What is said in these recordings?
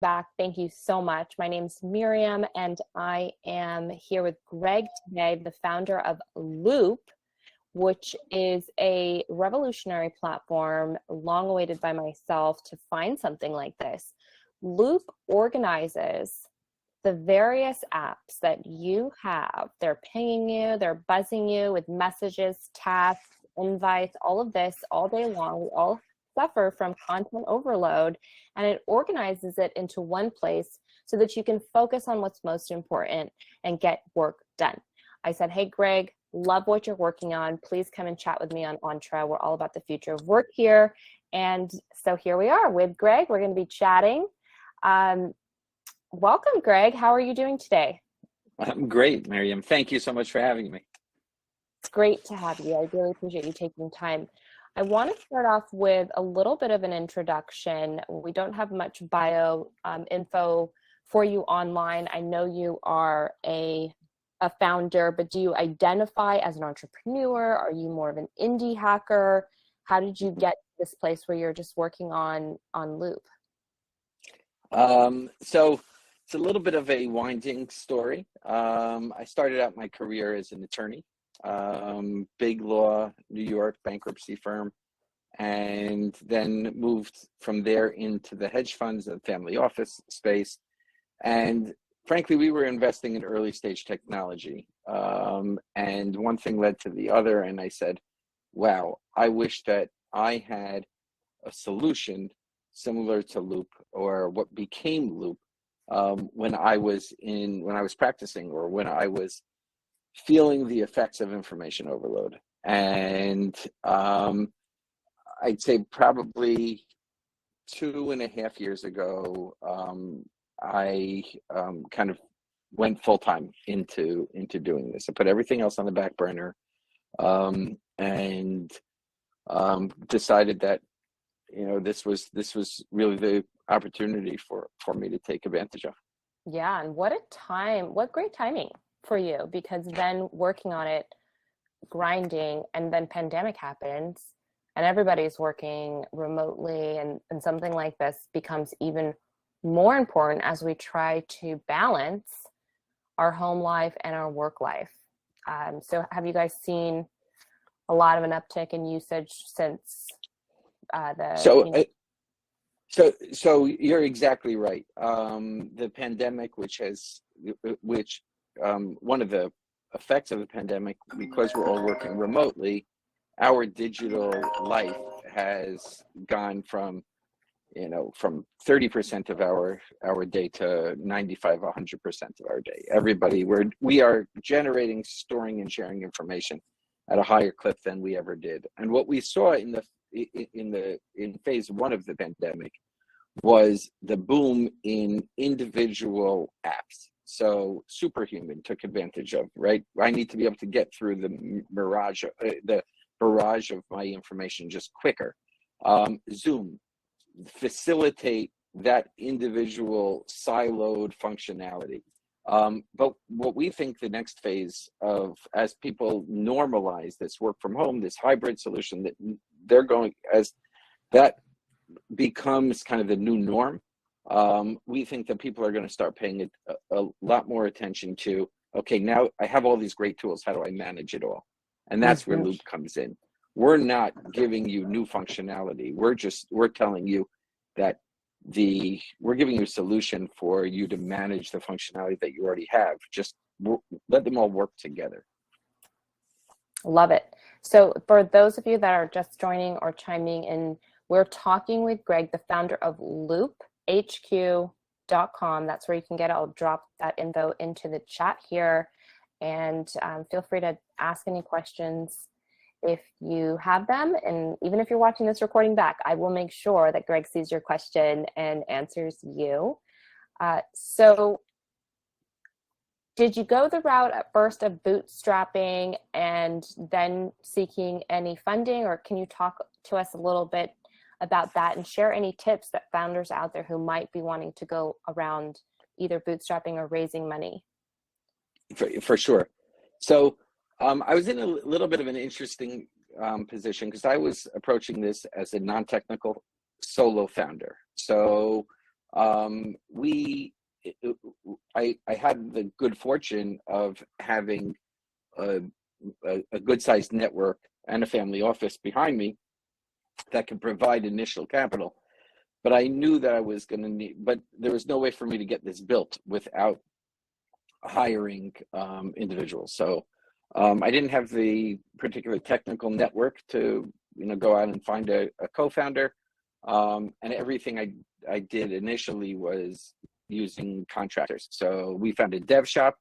back. Thank you so much. My name's Miriam, and I am here with Greg today, the founder of Loop, which is a revolutionary platform long awaited by myself to find something like this. Loop organizes the various apps that you have. They're pinging you, they're buzzing you with messages, tasks, invites, all of this all day long. We all suffer from content overload, and it organizes it into one place so that you can focus on what's most important and get work done. I said, hey, Greg, love what you're working on. Please come and chat with me on Entra. We're all about the future of work here. And so here we are with Greg. We're going to be chatting. Welcome, Greg. How are you doing today? I'm great, Miriam. Thank you so much for having me. It's great to have you. I really appreciate you taking time. I want to start off with a little bit of an introduction. We don't have much bio info for you online. I know you are a founder, but do you identify as an entrepreneur? Are you more of an indie hacker? How did you get to this place where you're just working on Loop? So it's a little bit of a winding story. I started out my career as an attorney. Big law, New York bankruptcy firm, and then moved from there into the hedge funds and family office space. And frankly, we were investing in early stage technology. And one thing led to the other. And I said, wow, I wish that I had a solution similar to Loop, or what became Loop, when I was practicing, or when I was feeling the effects of information overload. And I'd say probably 2.5 years ago, I kind of went full time into doing this. I put everything else on the back burner, and decided that this was really the opportunity for me to take advantage of. Yeah, and what great timing for you, because then working on it, grinding, and then pandemic happens and everybody's working remotely, and something like this becomes even more important as we try to balance our home life and our work life. So have you guys seen a lot of an uptick in usage since So you're exactly right. The pandemic, one of the effects of the pandemic, because we're all working remotely, our digital life has gone from 30% of our day to 95, 100% of our day. We are generating, storing, and sharing information at a higher clip than we ever did. And what we saw in phase one of the pandemic was the boom in individual apps. So Superhuman took advantage of, right? I need to be able to get through the barrage of my information just quicker. Zoom, facilitate that individual siloed functionality. But what we think the next phase of, as people normalize this work from home, this hybrid solution that they're going, as that becomes kind of the new norm, we think that people are going to start paying a lot more attention to, okay, now I have all these great tools, how do I manage it all? And that's where Loop comes in. We're not giving you new functionality. We're telling you that we're giving you a solution for you to manage the functionality that you already have. Just let them all work together. Love it. So for those of you that are just joining or chiming in, we're talking with Greg, the founder of loophq.com. That's where you can get it. I'll drop that info into the chat here, and feel free to ask any questions if you have them. And even if you're watching this recording back, I will make sure that Greg sees your question and answers you. So did you go the route at first of bootstrapping and then seeking any funding, or can you talk to us a little bit about that and share any tips that founders out there who might be wanting to go around either bootstrapping or raising money? For sure. So I was in a little bit of an interesting position, because I was approaching this as a non-technical solo founder. So I had the good fortune of having a, a good sized network and a family office behind me that could provide initial capital. But I knew that I was going to need, but there was no way for me to get this built without hiring individuals. So I didn't have the particular technical network to, go out and find a co-founder. And everything I did initially was using contractors. So we found a dev shop.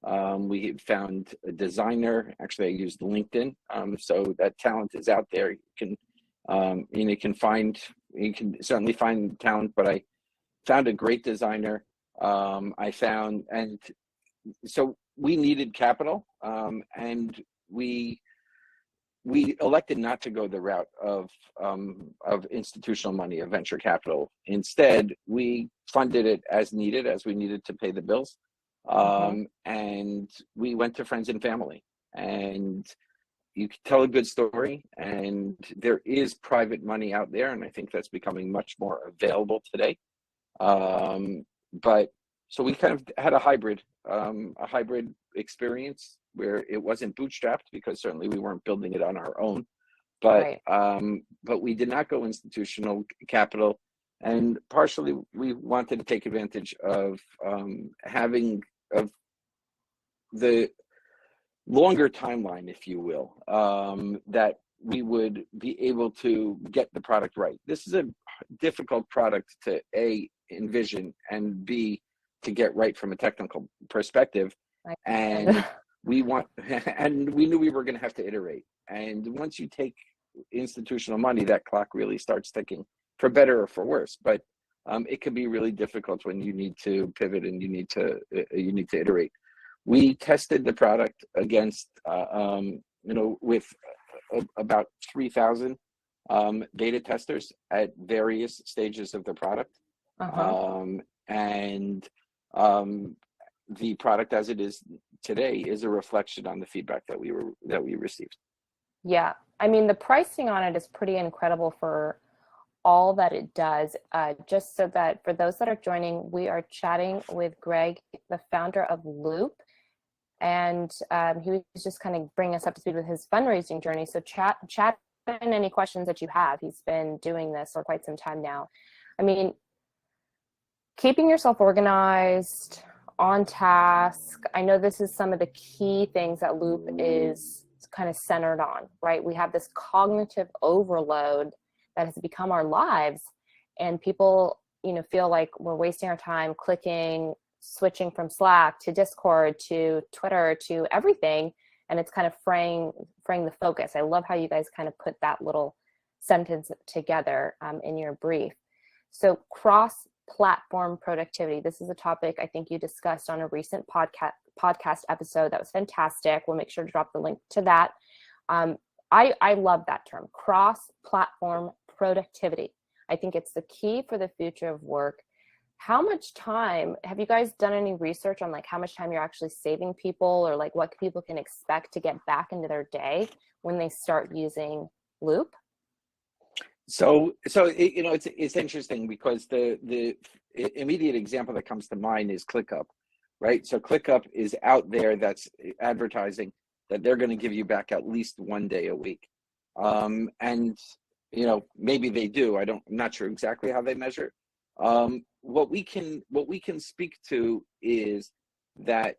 We found a designer. Actually, I used LinkedIn. So that talent is out there. You can certainly find talent, but I found a great designer. And so we needed capital, and we elected not to go the route of institutional money, of venture capital. Instead, we funded it as needed, as we needed to pay the bills. And we went to friends and family, and you can tell a good story, and there is private money out there, and I think that's becoming much more available today. But so we kind of had a hybrid experience where it wasn't bootstrapped, because certainly we weren't building it on our own, but but we did not go institutional capital, and partially we wanted to take advantage of having the longer timeline, if you will, that we would be able to get the product right. This is a difficult product to A, envision, and B, to get right from a technical perspective. And we knew we were going to have to iterate. And once you take institutional money, that clock really starts ticking, for better or for worse. But it can be really difficult when you need to pivot and you need to iterate. We tested the product against, with about 3,000 beta testers at various stages of the product. The product as it is today is a reflection on the feedback that we received. Yeah, I mean, the pricing on it is pretty incredible for all that it does. Just so that for those that are joining, we are chatting with Greg, the founder of Loop, and he was just kind of bringing us up to speed with his fundraising journey. So chat in any questions that you have. He's been doing this for quite some time now. I mean, keeping yourself organized, on task. I know this is some of the key things that Loop is kind of centered on, right? We have this cognitive overload that has become our lives, and people, feel like we're wasting our time clicking, switching from Slack to Discord to Twitter to everything, and it's kind of fraying the focus. I love how you guys kind of put that little sentence together in your brief. So cross-platform productivity. This is a topic I think you discussed on a recent podcast episode. That was fantastic. We'll make sure to drop the link to that. I love that term, cross-platform productivity. I think it's the key for the future of work. How much time, have you guys done any research on how much time you're actually saving people, or what people can expect to get back into their day when they start using Loop? So it's interesting, because the immediate example that comes to mind is ClickUp, right? So ClickUp is out there, that's advertising that they're going to give you back at least 1 day a week, and maybe they do. I'm not sure exactly how they measure. What we can speak to is that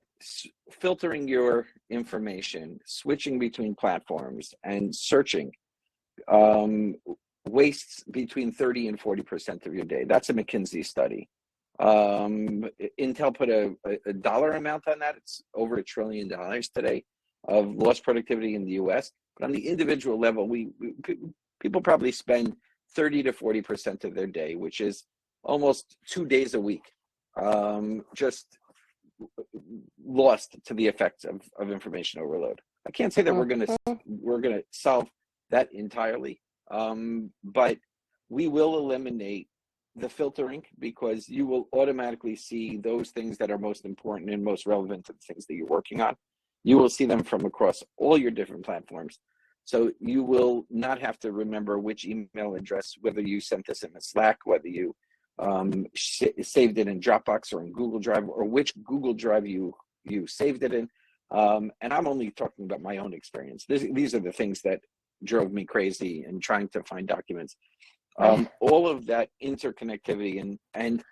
filtering your information, switching between platforms, and searching wastes between 30 and 40% of your day. That's a McKinsey study. Intel put a dollar amount on that. It's over $1 trillion today of lost productivity in the U.S. But on the individual level, people probably spend 30 to 40% of their day, which is almost 2 days a week, just lost to the effects of information overload. I can't say that we're gonna solve that entirely, but we will eliminate the filtering, because you will automatically see those things that are most important and most relevant to the things that you're working on. You will see them from across all your different platforms. So you will not have to remember which email address, whether you sent this in a Slack, whether you saved it in Dropbox or in Google Drive, or which Google Drive you saved it in. And I'm only talking about my own experience. These are the things that drove me crazy in trying to find documents. All of that interconnectivity, and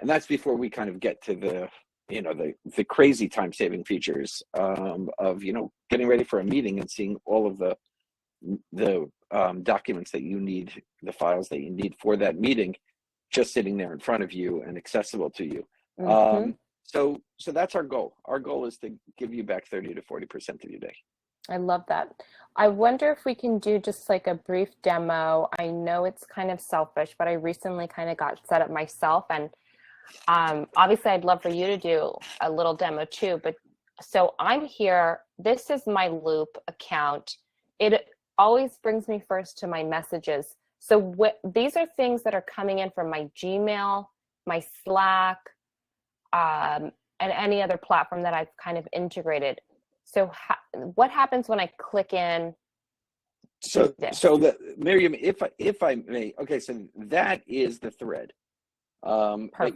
that's before we kind of get to the crazy time saving features of getting ready for a meeting and seeing all of the documents that you need, the files that you need for that meeting, just sitting there in front of you and accessible to you. So that's our goal. Our goal is to give you back 30 to 40% of your day. I love that. I wonder if we can do just like a brief demo. I know it's kind of selfish, but I recently kind of got set up myself, and obviously I'd love for you to do a little demo too. But so I'm here. This is my Loop account. It always brings me first to my messages. So these are things that are coming in from my Gmail, my Slack, and any other platform that I've kind of integrated. So what happens when I click in? So Miriam, if I may, okay, so that is the thread that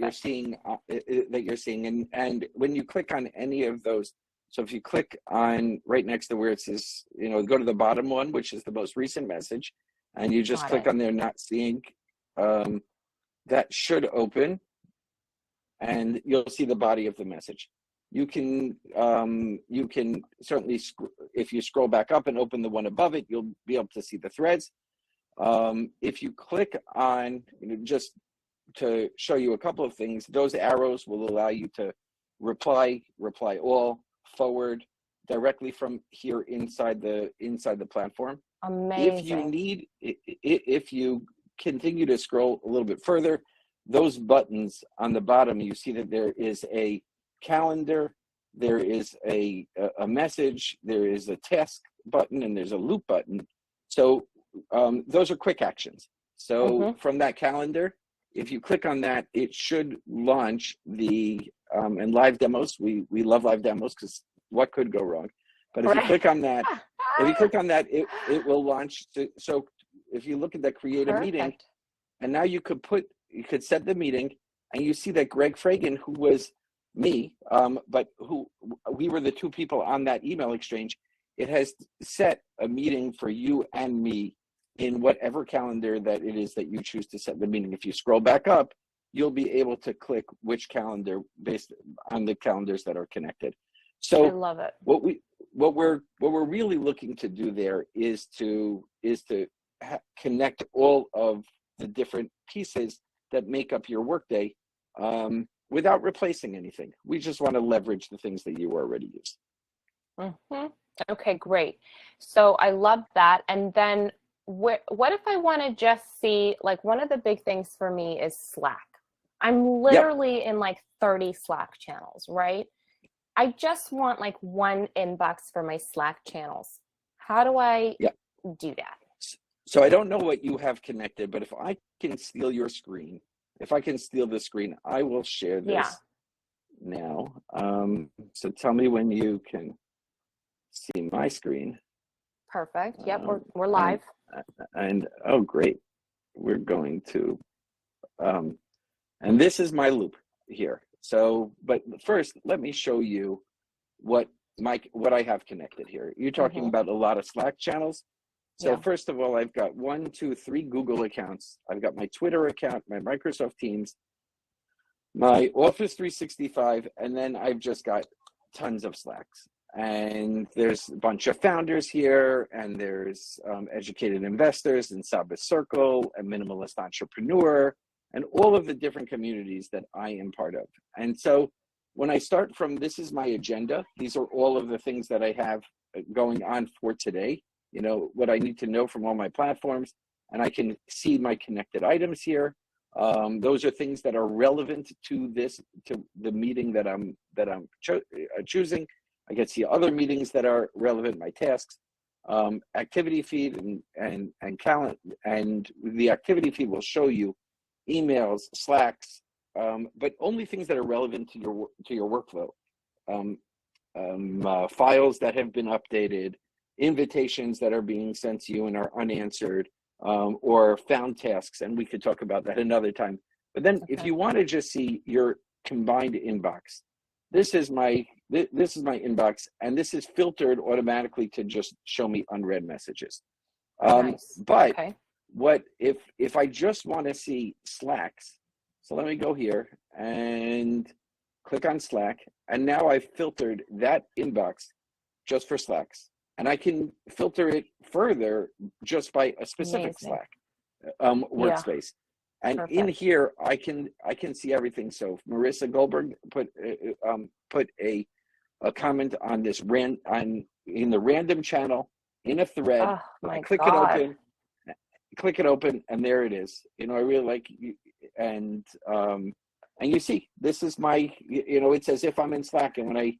you're seeing, and when you click on any of those, so if you click on right next to where it says, go to the bottom one, which is the most recent message, and you just click on there, not seeing, that should open, and you'll see the body of the message. You can certainly, if you scroll back up and open the one above it, you'll be able to see the threads. If you click on, just to show you a couple of things, those arrows will allow you to reply all, forward directly from here inside the platform. Amazing. If you continue to scroll a little bit further, those buttons on the bottom, you see that there is a calendar, there is a message, there is a task button, and there's a loop button. So those are quick actions. So from that calendar, if you click on that, it should launch the and live demos. We love live demos because what could go wrong? But if you click on that, it will launch. So if you look at that, create a meeting, and now you could set the meeting, and you see that Greg Fragin, who was me, but we were the two people on that email exchange, it has set a meeting for you and me in whatever calendar that it is that you choose to set the meeting. If you scroll back up, you'll be able to click which calendar based on the calendars that are connected. So I love it. What we're really looking to do there is to connect all of the different pieces that make up your workday without replacing anything. We just want to leverage the things that you already use. Okay, great. So I love that. And then what if I want to just see, like, one of the big things for me is Slack. I'm literally in like 30 Slack channels, right? I just want like one inbox for my Slack channels. How do I do that? So I don't know what you have connected, but if I can steal your screen, if I can steal the screen, I will share this now. So tell me when you can see my screen. Perfect. Yep, we're live. And oh, great. We're going to, and this is my loop here. So, but first, let me show you what I have connected here. You're talking about a lot of Slack channels. So first of all, I've got 1, 2, 3 Google accounts. I've got my Twitter account, my Microsoft Teams, my Office 365, and then I've just got tons of Slacks. And there's a bunch of founders here, and there's educated investors and Sabbath Circle and Minimalist Entrepreneur, and all of the different communities that I am part of. And so when I start from, this is my agenda. These are all of the things that I have going on for today. What I need to know from all my platforms, and I can see my connected items here. Those are things that are relevant to the meeting that I'm choosing. I can see other meetings that are relevant, my tasks, activity feed and calendar, and the activity feed will show you emails, Slacks, but only things that are relevant to your workflow. Files that have been updated, invitations that are being sent to you and are unanswered, or found tasks, and we could talk about that another time. But then if Okay. you want to just see your combined inbox, this is my inbox, and this is filtered automatically to just show me unread messages. Nice. But Okay. what if I just want to see Slacks? So let me go here and click on Slack, and now I've filtered that inbox just for Slacks, and I can filter it further just by a specific Amazing. Slack Yeah. workspace. And in Perfect. here, I can see everything. So Marissa Goldberg put a comment on this in the random channel in a thread. Oh I my click God. it open, and there it is. You know, I really like, and you see, this is my, it's as if I'm in Slack, and when I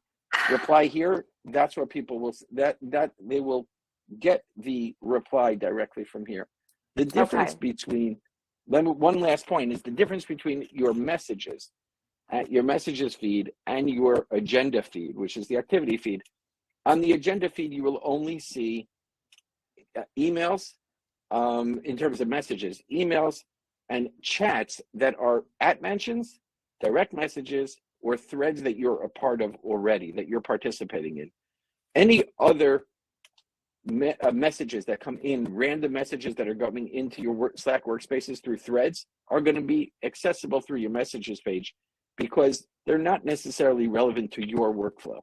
reply here, that's what people will, that they will get the reply directly from here. The difference Okay. between, one last point is the difference between your messages feed and your agenda feed, which is the activity feed. On the agenda feed, you will only see emails, in terms of messages, emails and chats that are at mentions, direct messages, or threads that you're a part of already, that you're participating in. Any other messages that come in, random messages that are going into your Slack workspaces through threads, are going to be accessible through your messages page, because they're not necessarily relevant to your workflow.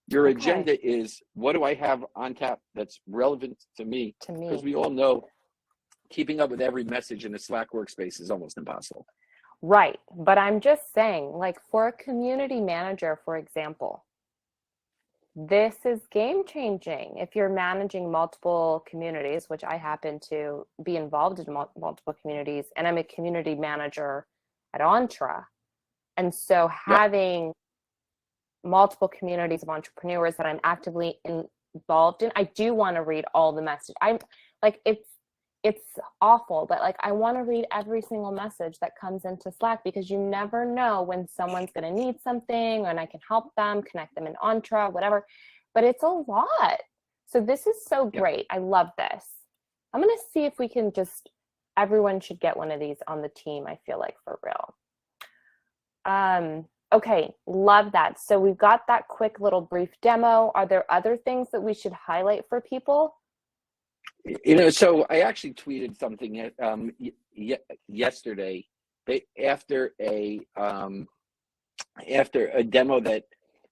Your Okay. agenda is, what do I have on tap that's relevant to me? To me. Because we all know keeping up with every message in a Slack workspace is almost impossible. Right. But I'm just saying, like for a community manager, for example, this is game changing. If you're managing multiple communities, which I happen to be involved in multiple communities, and I'm a community manager at Entra. And so Yep. having multiple communities of entrepreneurs that I'm actively involved in, I do want to read all the messages. I'm like, it's awful, but like I want to read every single message that comes into Slack, because you never know when someone's going to need something, and I can help them, connect them in Entra, whatever. But it's a lot. So this is so great. I love this. I'm going to see if we can everyone should get one of these on the team, I feel like, for real. Okay, love that. So we've got that quick little brief demo. Are there other things that we should highlight for people? So I actually tweeted something yesterday after a demo that,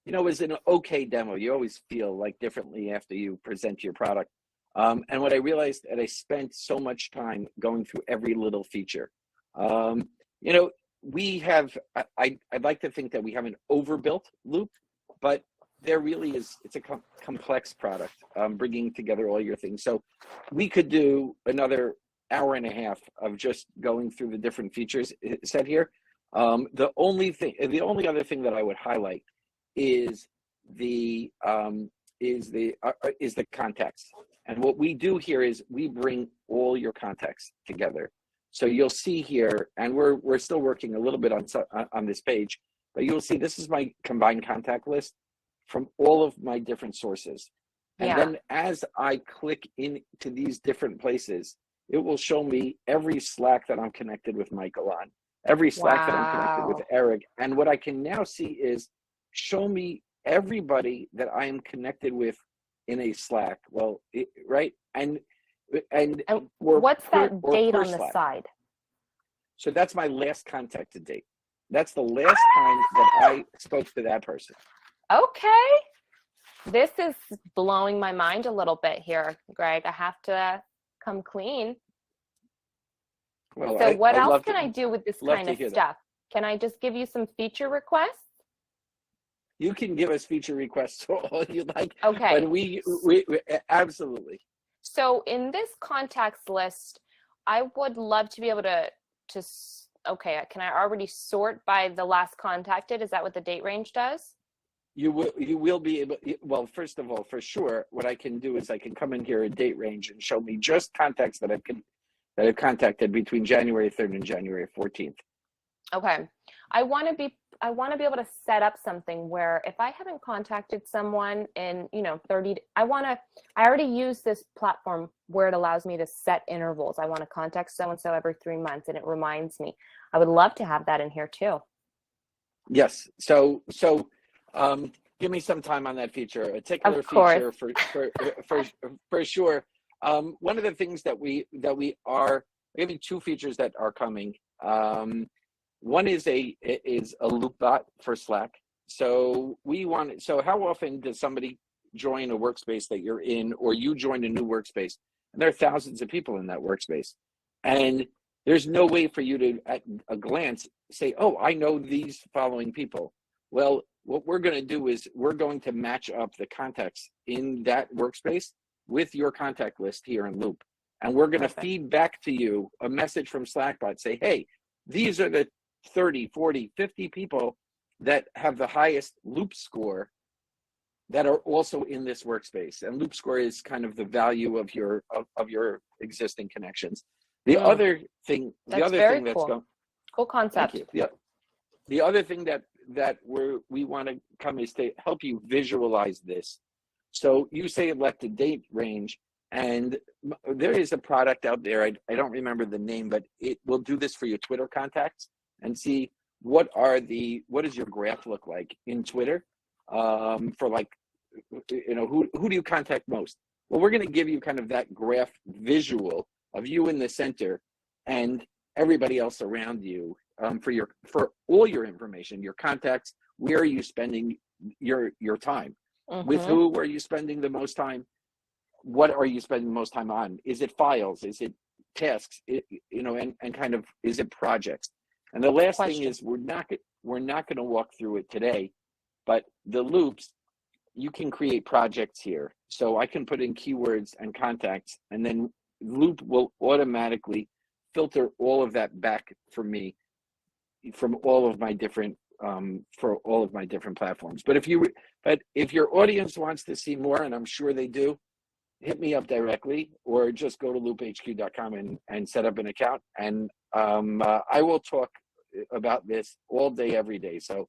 was an okay demo. You always feel like differently after you present your product. And what I realized, that I spent so much time going through every little feature. We have, I'd like to think that we have an overbuilt Loop, but there really is, it's a complex product, bringing together all your things. So we could do another hour and a half of just going through the different features set here. The only other thing that I would highlight is the contacts. And what we do here is we bring all your contacts together. So you'll see here, and we're still working a little bit on this page, but you'll see this is my combined contact list from all of my different sources. And then as I click into these different places, it will show me every Slack that I'm connected with Michael on, every Slack that I'm connected with Eric. And what I can now see is show me everybody that I am connected with in a Slack. Well, right? And what's that date on the Slack side? So that's my last contacted date. That's the last time that I spoke to that person. Okay. This is blowing my mind a little bit here, Greg. I have to come clean. Well, so what else can I do with this kind of stuff? Can I just give you some feature requests? You can give us feature requests all you like. Okay. But we absolutely. So in this contacts list, I would love to be able to okay, can I already sort by the last contacted? Is that what the date range does? You will be able, well, first of all, for sure, what I can do is I can come in here at date range and show me just contacts that I've contacted between January 3rd and January 14th. Okay. I want to be able to set up something where if I haven't contacted someone in, 30, I already use this platform where it allows me to set intervals. I want to contact so-and-so every 3 months and it reminds me. I would love to have that in here too. Yes. So give me some time on that feature. A particular feature for sure. One of the things that we are maybe 2 features that are coming. One is a loop bot for Slack. So how often does somebody join a workspace that you're in, or you join a new workspace, and there are thousands of people in that workspace, and there's no way for you to, at a glance, say, oh, I know these following people. Well, what we're going to do is we're going to match up the contacts in that workspace with your contact list here in Loop. And we're going to feed back to you a message from Slackbot, say, hey, these are the 30, 40, 50 people that have the highest Loop score that are also in this workspace. And Loop score is kind of the value of your existing connections. The other thing that's going, cool concept. Thank you. The other thing that we want to come is to help you visualize this. So you say elect a date range, and there is a product out there, I don't remember the name, but it will do this for your Twitter contacts and see what does your graph look like in Twitter, for like, who do you contact most? Well, we're going to give you kind of that graph visual of you in the center and everybody else around you, for all your information, your contacts. Where are you spending your time? With who are you spending the most time? What are you spending the most time on? Is it files? Is it tasks? And kind of, is it projects? And the last thing is, we're not going to walk through it today, but the loops, you can create projects here. So I can put in keywords and contacts, and then Loop will automatically filter all of that back for me from all of my different platforms. But if your audience wants to see more, and I'm sure they do, hit me up directly, or just go to loophq.com and set up an account. And I will talk about this all day, every day. So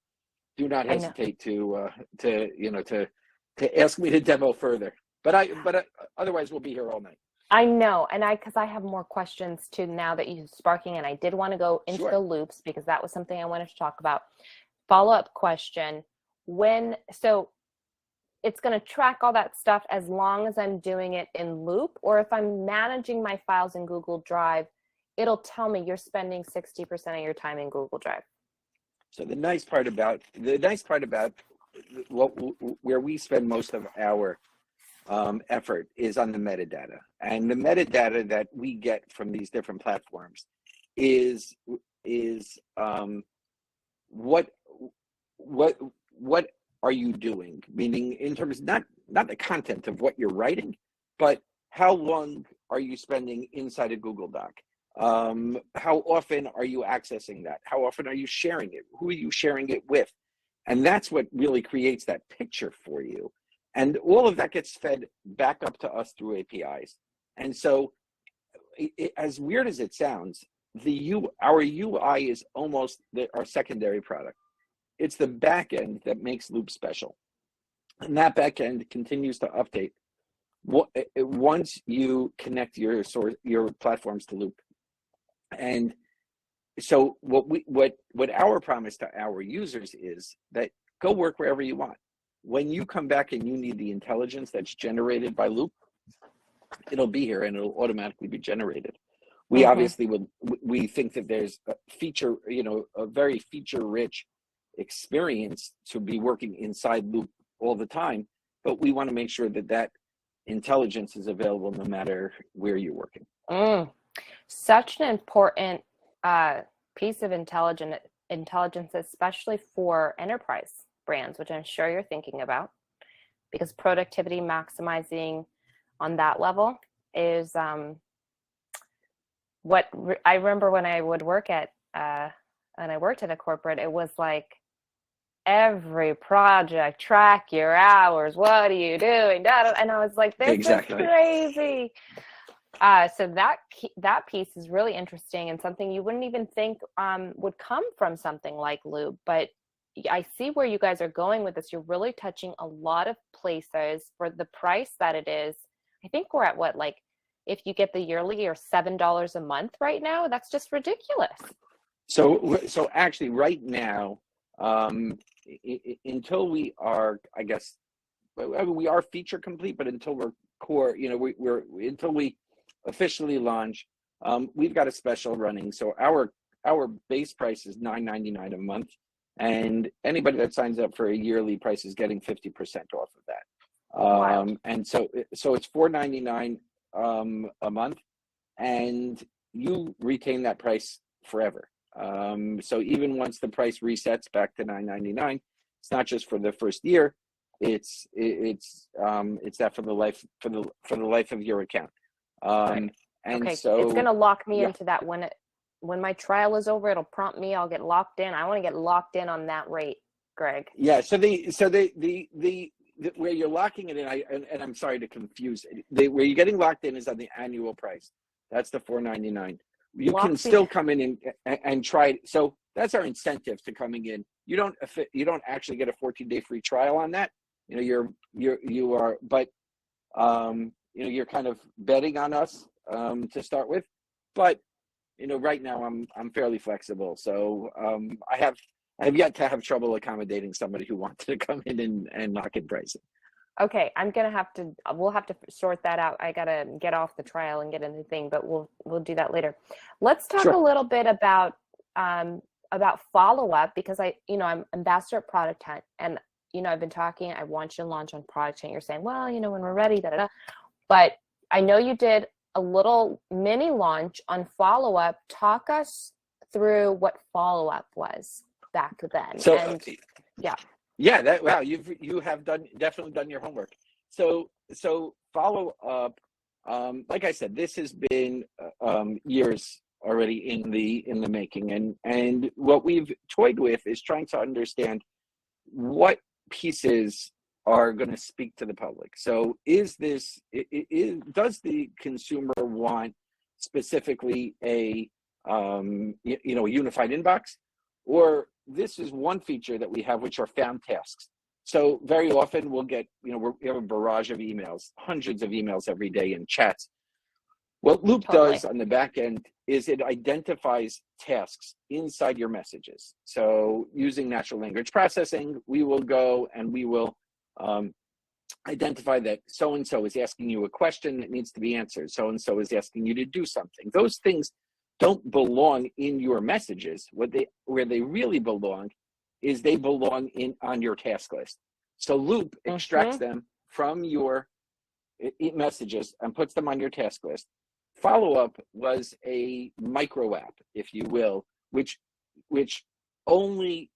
do not hesitate to ask me to demo further. But otherwise we'll be here all night. I know, and because I have more questions too now that you're sparking, and I did want to go into the loops because that was something I wanted to talk about. Follow-up question: so it's going to track all that stuff as long as I'm doing it in Loop, or if I'm managing my files in Google Drive, it'll tell me you're spending 60% of your time in Google Drive. So the nice part about where we spend most of our effort is on the metadata, and the metadata that we get from these different platforms is what are you doing? Meaning, in terms not the content of what you're writing, but how long are you spending inside a Google Doc? How often are you accessing that? How often are you sharing it? Who are you sharing it with? And that's what really creates that picture for you. And all of that gets fed back up to us through APIs. And so, as weird as it sounds, our UI is almost our secondary product. It's the back end that makes Loop special. And that back end continues to update once you connect your platforms to Loop. And so what our promise to our users is that go work wherever you want. When you come back and you need the intelligence that's generated by Loop, it'll be here and it'll automatically be generated. We obviously we think that there's a very feature-rich experience to be working inside Loop all the time, but we want to make sure that intelligence is available no matter where you're working. Such an important piece of intelligence, especially for enterprise brands, which I'm sure you're thinking about, because productivity maximizing on that level is what I remember when I would work at and I worked at a corporate. It was like every project, track your hours, what are you doing, and I was like, this is crazy. So that piece is really interesting and something you wouldn't even think would come from something like Loop. But I see where you guys are going with this. You're really touching a lot of places for the price that it is. I think we're at what, like, if you get the yearly or $7 a month right now, that's just ridiculous. So actually, right now, until we are, I guess, I mean, we are feature complete, but until we're core, we're until we officially launch, we've got a special running. So our base price is $9.99 a month, and anybody that signs up for a yearly price is getting 50% off of that. Wow. And so it's $4.99 a month, and you retain that price forever. So even once the price resets back to $9.99, it's not just for the first year. It's that for the life of your account. Right. And Okay, so it's gonna lock me yeah, into that when my trial is over, it'll prompt me, I'll get locked in. I want to get locked in on that rate, Greg. yeah. So the where you're locking it in, and I'm sorry to confuse it. Where you're getting locked in is on the annual price. That's the $4.99. You can still come in and try it. So that's our incentive to coming in. You don't actually get a 14-day free trial on that. You are, but you're kind of betting on us to start with. But right now I'm fairly flexible. So I have yet to have trouble accommodating somebody who wanted to come in and lock in pricing. Okay, we'll have to sort that out. I gotta get off the trial and get into the thing, but we'll do that later. Let's talk Sure. a little bit about Followup, because I'm ambassador at Product Hunt, and I've been talking, I want you to launch on Product Hunt. You're saying, well, when we're ready, da da da. But I know you did a little mini launch on Followup. Talk us through what Followup was back then. So And yeah. Yeah, wow, you have definitely done your homework. So follow up. Like I said, this has been years already in the making, and what we've toyed with is trying to understand what pieces are going to speak to the public. So does the consumer want specifically a unified inbox, or this is one feature that we have, which are found tasks. So very often we'll get, we have a barrage of emails, hundreds of emails every day in chats. What Loop does on the back end is it identifies tasks inside your messages. So using natural language processing, we will go and we will identify that so-and-so is asking you a question that needs to be answered. So-and-so is asking you to do something. Those things don't belong in your messages. Where they really belong is they belong on your task list. So Loop extracts them from your messages and puts them on your task list. Followup was a micro app, if you will, which only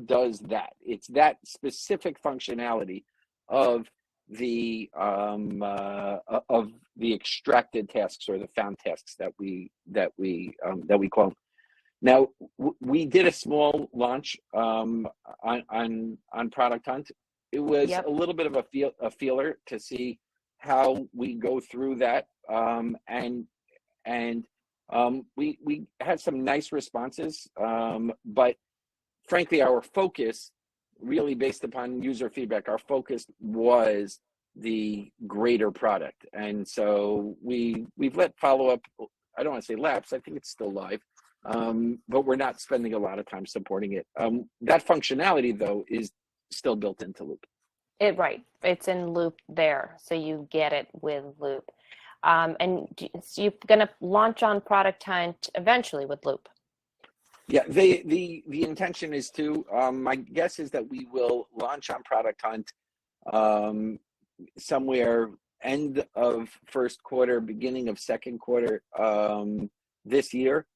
does that. It's that specific functionality of the extracted tasks, or the found tasks that we clone. Now we did a small launch on Product Hunt. It was a little bit of a feeler to see how we go through that, and we had some nice responses, but frankly, our focus, really based upon user feedback, our focus was the greater product. And so we've let Followup, I don't want to say lapse, I think it's still live, but we're not spending a lot of time supporting it. That functionality, though, is still built into Loop. Right, it's in Loop there, so you get it with Loop. And so you're going to launch on Product Hunt eventually with Loop. Yeah, the intention is to, my guess is that we will launch on Product Hunt somewhere end of first quarter, beginning of second quarter this year.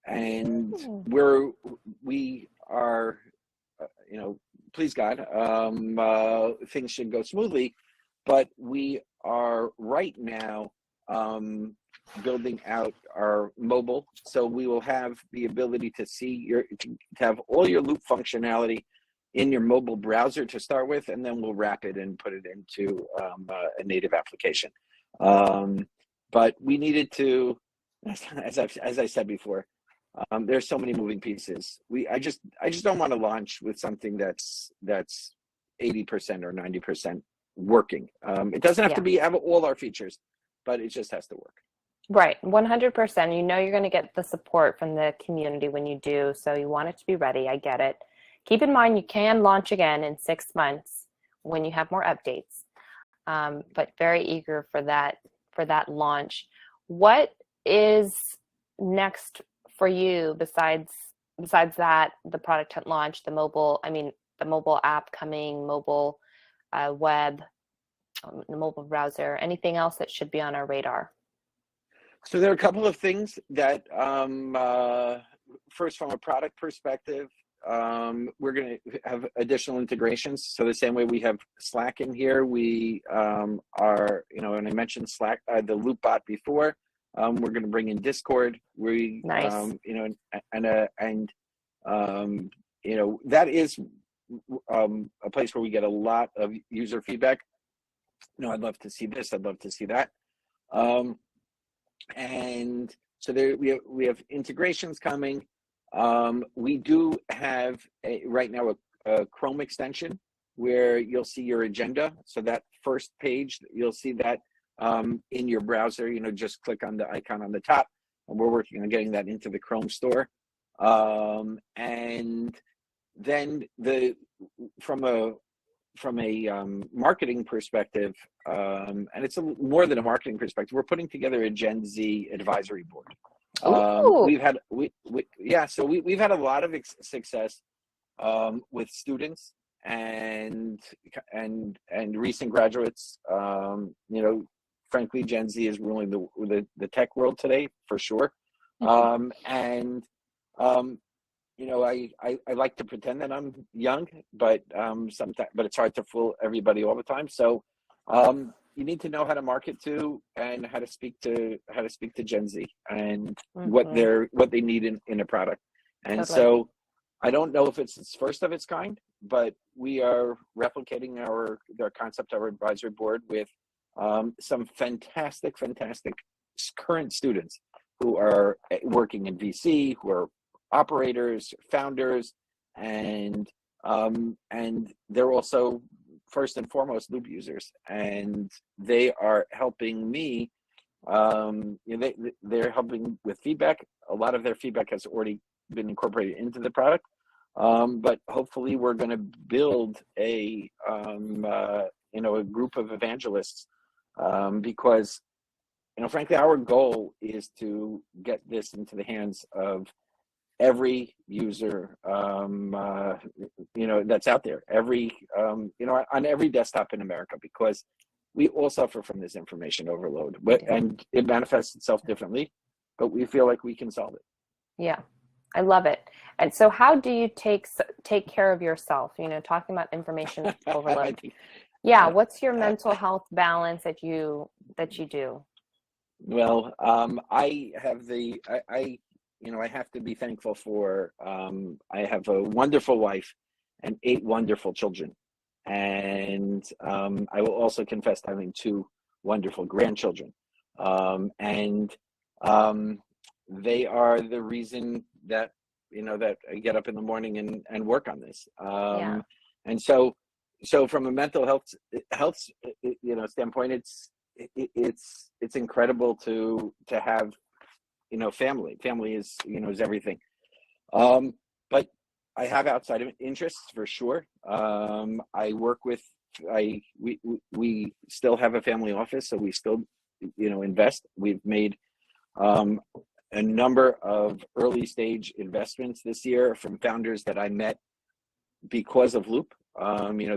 And we are, please God, things should go smoothly, but we are right now building out our mobile, so we will have the ability to have all your Loop functionality in your mobile browser to start with, and then we'll wrap it and put it into a native application. but we needed to, as I said before, there's so many moving pieces. I just don't want to launch with something that's 80% or 90% working. It doesn't have to Yeah. be have all our features, but it just has to work. Right. 100%. You know you're going to get the support from the community when you do, so you want it to be ready. I get it. Keep in mind you can launch again in 6 months when you have more updates. But very eager for that launch. What is next for you besides that, the product at launch, the mobile app coming, mobile web, the mobile browser, anything else that should be on our radar? So there are a couple of things that, first, from a product perspective, we're going to have additional integrations. So the same way we have Slack in here, we are, and I mentioned Slack, the Loop bot before. We're going to bring in Discord. Nice. That is a place where we get a lot of user feedback. I'd love to see this. I'd love to see that. And so there we have integrations coming. We do have right now a Chrome extension where you'll see your agenda. So that first page, you'll see that in your browser. Just click on the icon on the top, and we're working on getting that into the Chrome store. And then from a marketing perspective, and it's more than a marketing perspective, we're putting together a Gen Z advisory board. We've had we've had a lot of success with students and recent graduates. Frankly, Gen Z is ruling the tech world today for sure. I like to pretend that I'm young, but sometimes, but it's hard to fool everybody all the time. So you need to know how to market to and how to speak to Gen Z and what they need in a product. And Totally. so I don't know if it's first of its kind, but we are replicating their concept, our advisory board, with some fantastic current students who are working in VC, who are operators, founders, and they're also first and foremost Loop users, and they are helping me. They're helping with feedback. A lot of their feedback has already been incorporated into the product, but hopefully we're going to build a group of evangelists, because frankly our goal is to get this into the hands of every user, that's out there, on every desktop in America, because we all suffer from this information overload, and it manifests itself differently, but we feel like we can solve it. Yeah, I love it. And so how do you take care of yourself? Talking about information overload. Yeah, what's your mental health balance that you do? Well, I have I have to be thankful for, I have a wonderful wife and 8 wonderful children. And I will also confess to having 2 wonderful grandchildren. And they are the reason that, that I get up in the morning and work on this. And so from a mental health standpoint, it's incredible to have family is everything, but I have outside interests for sure. I work with we still have a family office, so we still invest. We've made a number of early stage investments this year from founders that I met because of Loop.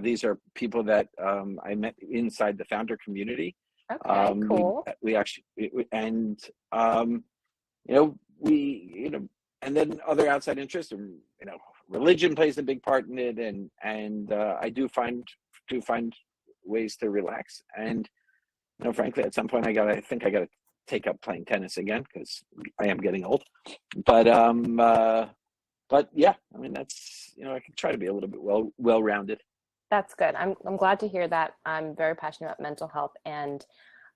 These are people that I met inside the founder community. Okay, cool. We actually and then other outside interests, religion plays a big part in it, and I do find ways to relax. And frankly, at some point, I think I gotta take up playing tennis again, because I am getting old. But yeah, that's I can try to be a little bit well-rounded. That's good. I'm glad to hear that. I'm very passionate about mental health, and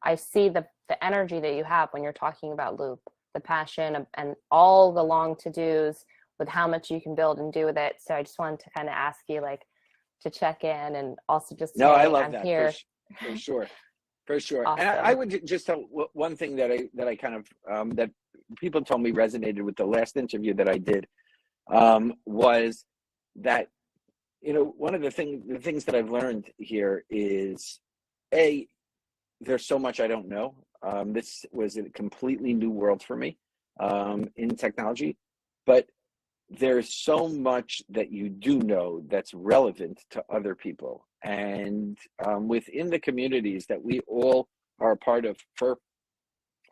I see the energy that you have when you're talking about Loop, the passion and all the long to-dos with how much you can build and do with it. So I just wanted to kind of ask you, like, to check in and also just No, I say love I'm that here. for sure. For sure. And I Awesome. would just tell one thing that I kind of that people told me resonated with the last interview that I did, was that, one of the things that I've learned here is, there's so much I don't know. This was a completely new world for me, in technology, but there's so much that you do know that's relevant to other people. And within the communities that we all are a part of for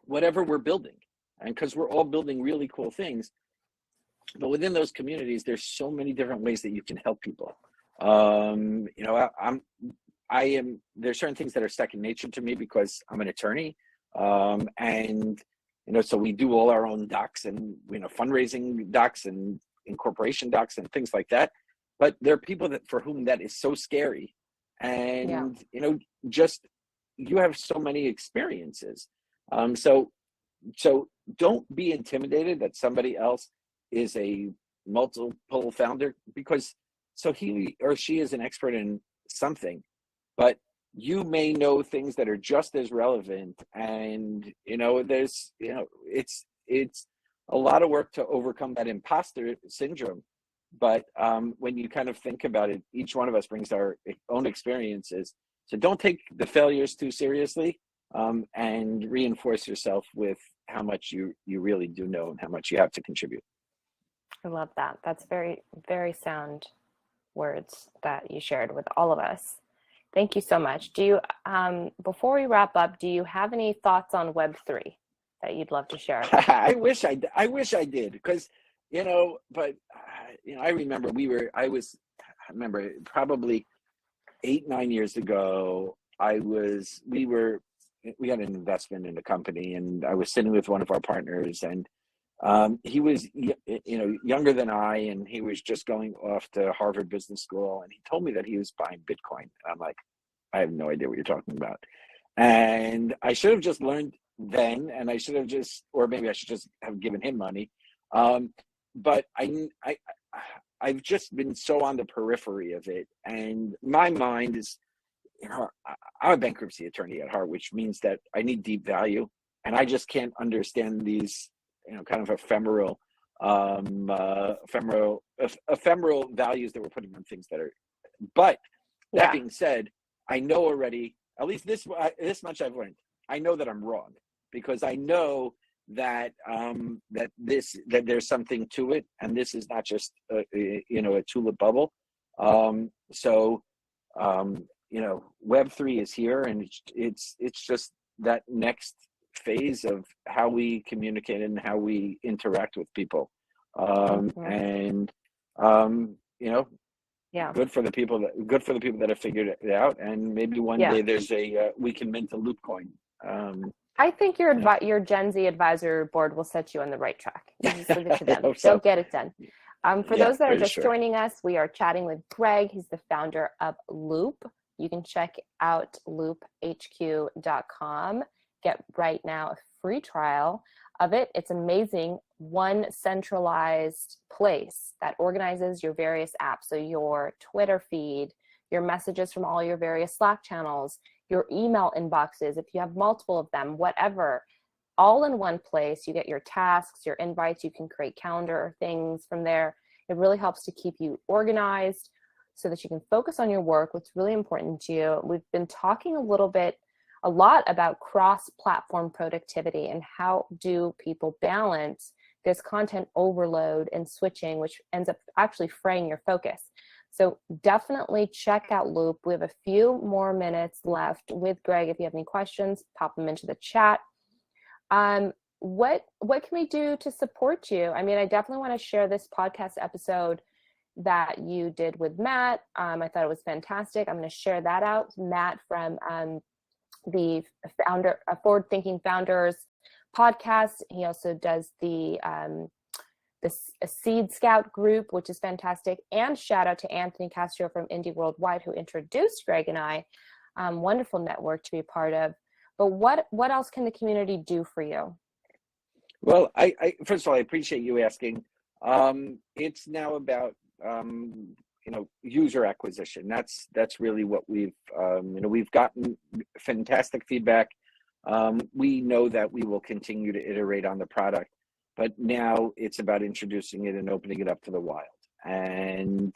whatever we're building, and because we're all building really cool things, but within those communities, there's so many different ways that you can help people. I am, there's certain things that are second nature to me because I'm an attorney. And, so we do all our own docs and, fundraising docs and incorporation docs and things like that. But there are people for whom that is so scary. Yeah. And, just, you have so many experiences. So don't be intimidated that somebody else is a multiple founder, because so he or she is an expert in something, but you may know things that are just as relevant. And it's a lot of work to overcome that imposter syndrome. But when you kind of think about it, each one of us brings our own experiences, so don't take the failures too seriously, and reinforce yourself with how much you really do know and how much you have to contribute. I love that. That's very, very sound words that you shared with all of us. Thank you so much. Do you, before we wrap up, do you have any thoughts on Web3 that you'd love to share? I wish I did, because, but I remember I remember probably 8-9 years ago, we had an investment in a company, and I was sitting with one of our partners, and he was, younger than I, and he was just going off to Harvard Business School, and he told me that he was buying Bitcoin. And I'm like, I have no idea what you're talking about. And I should have just learned then, and I should have or maybe I should just have given him money. But I've just been so on the periphery of it, and my mind is, I'm a bankruptcy attorney at heart, which means that I need deep value, and I just can't understand these, kind of ephemeral values that we're putting on things that are. But that being said, I know already, at least this much I've learned. I know that I'm wrong, because I know that that there's something to it, and this is not just a tulip bubble. Web3 is here, and it's just that next phase of how we communicate and how we interact with people. And good for the people that have figured it out, and maybe one day there's we can mint a Loop coin. I think your Gen Z advisor board will set you on the right track. You just leave it to them. So. They'll get it done. For those that are just sure. joining us, we are chatting with Greg. He's the founder of Loop. You can check out loophq.com. Get right now a free trial of it. It's amazing. One centralized place that organizes your various apps. So your Twitter feed, your messages from all your various Slack channels, your email inboxes, if you have multiple of them, whatever, all in one place. You get your tasks, your invites, you can create calendar things from there. It really helps to keep you organized so that you can focus on your work, what's really important to you. We've been talking a lot about cross-platform productivity and how do people balance this content overload and switching, which ends up actually fraying your focus. So definitely check out Loop. We have a few more minutes left with Greg. If you have any questions, pop them into the chat. What can we do to support you? I mean, I definitely want to share this podcast episode that you did with Matt. I thought it was fantastic. I'm going to share that out. Matt from the Forward Thinking Founders podcast. He also does the Seed Scout group, which is fantastic. And shout out to Anthony Castro from Indie Worldwide, who introduced Greg and I. Wonderful network to be a part of. but what else can the community do for you? Well, I first of all, I appreciate you asking. It's now about user acquisition. That's really what we've gotten fantastic feedback. We know that we will continue to iterate on the product, but now it's about introducing it and opening it up to the wild. And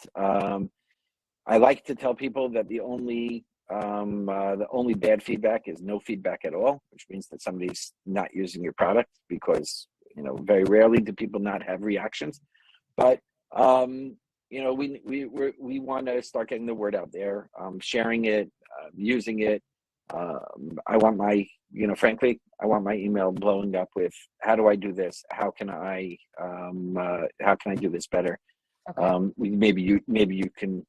I like to tell people that the only bad feedback is no feedback at all, which means that somebody's not using your product, because very rarely do people not have reactions. But we want to start getting the word out there, sharing it, using it. I want frankly, I want my email blowing up with, how do I do this? How can I do this better? Okay. Maybe you can,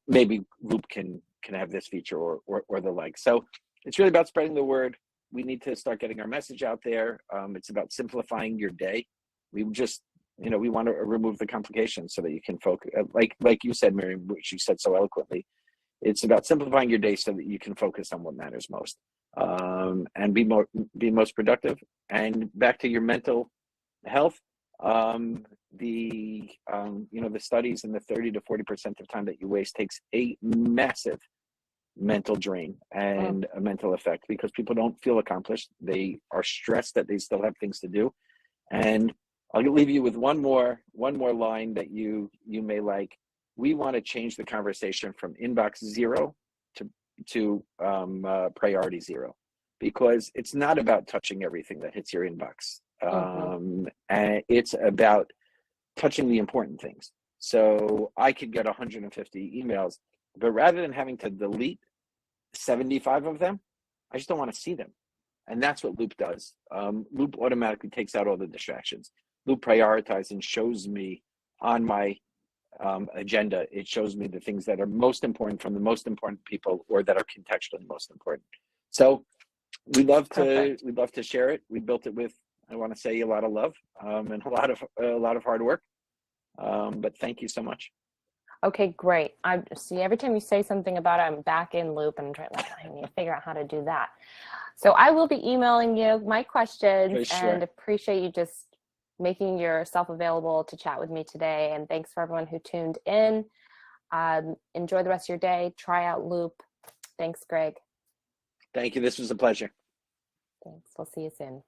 maybe Loop can have this feature or the like. So it's really about spreading the word. We need to start getting our message out there. It's about simplifying your day. We just, we want to remove the complications so that you can focus, like you said, Miriam, which you said so eloquently. It's about simplifying your day so that you can focus on what matters most, and be most productive. And back to your mental health, the studies in the 30 to 40% of time that you waste takes a massive mental drain and a mental effect, because people don't feel accomplished. They are stressed that they still have things to do. And I'll leave you with one more line that you may like. We want to change the conversation from inbox zero to priority zero, because it's not about touching everything that hits your inbox. And it's about touching the important things. So I could get 150 emails, but rather than having to delete 75 of them, I just don't want to see them. And that's what Loop does. Loop automatically takes out all the distractions. Loop prioritizes and shows me on my agenda. It shows me the things that are most important from the most important people, or that are contextually most important. So we love to share it. We built it with, I want to say, a lot of love and a lot of hard work. But thank you so much. Okay, great. I see, every time you say something about it, I'm back in Loop and I need to figure out how to do that. So I will be emailing you my questions, and appreciate you just making yourself available to chat with me today. And thanks for everyone who tuned in. Enjoy the rest of your day. Try out Loop. Thanks, Greg. Thank you. This was a pleasure. Thanks. We'll see you soon.